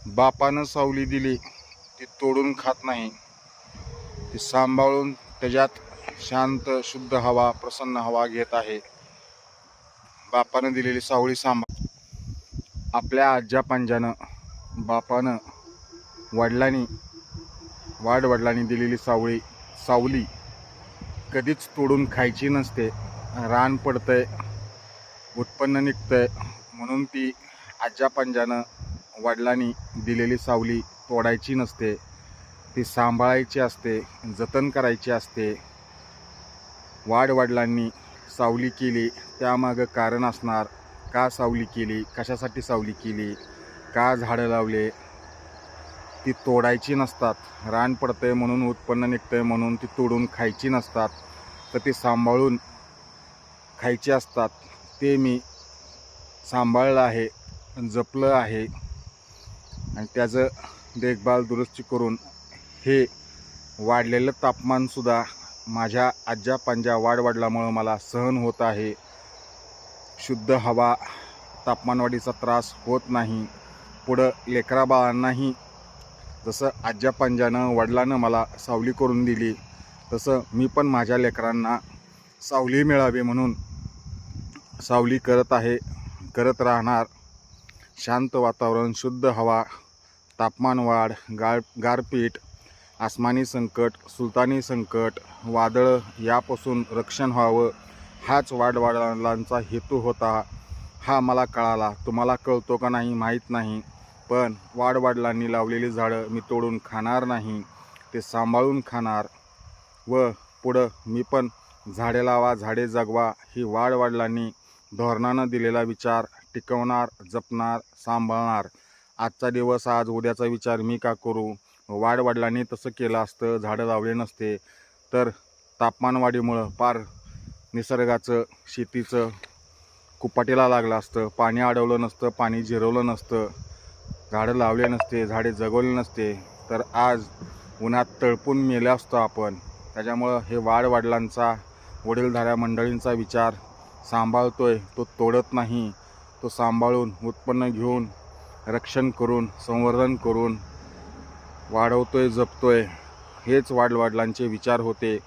बापानं सावली दिली ती तोडून खात नाही, ती सांभाळून त्याच्यात शांत शुद्ध हवा प्रसन्न हवा घेत आहे. बापानं दिलेली सावली सांभाळ. आपल्या आज्या पंजानं बापानं वाडवडिलांनी दिलेली सावली कधीच तोडून खायची नसते. रान पडतंय, उत्पन्न निघतंय म्हणून ती आज्या पंजानं वडिलांनी दिलेली सावली तोडायची नसते, ती सांभाळायची असते, जतन करायची असते. वाडवडिलांनी सावली केली त्यामागं कारण असणार. का सावली केली, कशासाठी सावली केली, का झाडं लावले, ती तोडायची नसतात. रान पडतंय म्हणून उत्पन्न निघतंय म्हणून ती तोडून खायची नसतात, तर ती सांभाळून खायची असतात. ते मी सांभाळलं आहे, जपलं आहे आणि त्याचं देखभाल दुरुस्ती करून हे वाढलेलं तापमानसुद्धा माझ्या आज्या पंजा वाडवडिलांमुळं मला सहन होत आहे. शुद्ध हवा, तापमानवाढीचा त्रास होत नाही. पुढं लेकराबाळांनाही जसं आज्या पंजानं वडिलांनं मला सावली करून दिली तसं मी पण माझ्या लेकरांना सावली मिळावी म्हणून सावली करत आहे, करत राहणार. शांत वातावरण, शुद्ध हवा, तापमान वाढ, गारपीट, आसमानी संकट, सुलतानी संकट, वादळं यापासून रक्षण व्हावं हाच वाडवडिलांचा हेतू होता. हा मला कळाला. तुम्हाला कळतो का नाही माहीत नाही, पण वाडवडिलांनी लावलेली झाडं मी तोडून खाणार नाही, ते सांभाळून खाणार. व पुढं मी पण झाडे लावा झाडे जगवा ही वाडवडिलांनी धोरणानं दिलेला विचार टिकवणार, जपणार, सांभाळणार. आजचा दिवस आज, उद्याचा विचार मी का करू? वाडवडिलांनी तसं केलं असतं, झाडं लावले नसते तर तापमानवाढीमुळं पार निसर्गाचं, शेतीचं कुपाटीला लागलं असतं. पाणी अडवलं नसतं, पाणी जिरवलं नसतं, झाडं लावले नसते, झाडे जगवले नसते, तर आज उन्हात तळपून मेले असतो आपण. त्याच्यामुळं हे वाडवडिलांचा, वडीलधाऱ्या मंडळींचा विचार सांभाळतोय, तो तोडत नाही. तो सांभाळून उत्पन्न घेऊन रक्षण करून संवर्धन करून वाढवतोय, जपतोय. हेच वाडवडिलांचे विचार होते.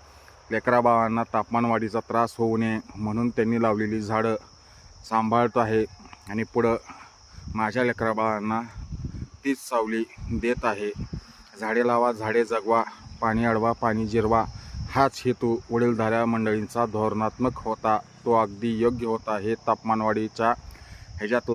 लेकराबाळांना तापमानवाढीचा त्रास होऊ नये म्हणून त्यांनी लावलेली झाडं सांभाळतो आहे आणि पुढं माझ्या लेकराबाळांना तीच सावली देत आहे. झाडे लावा झाडे जगवा, पाणी अडवा पाणी जिरवा हाच हेतू वडीलधाऱ्या मंडळींचा धोरणात्मक होता. तो अगदी योग्य होता. हे तापमानवाढीच्या ह्याच्यात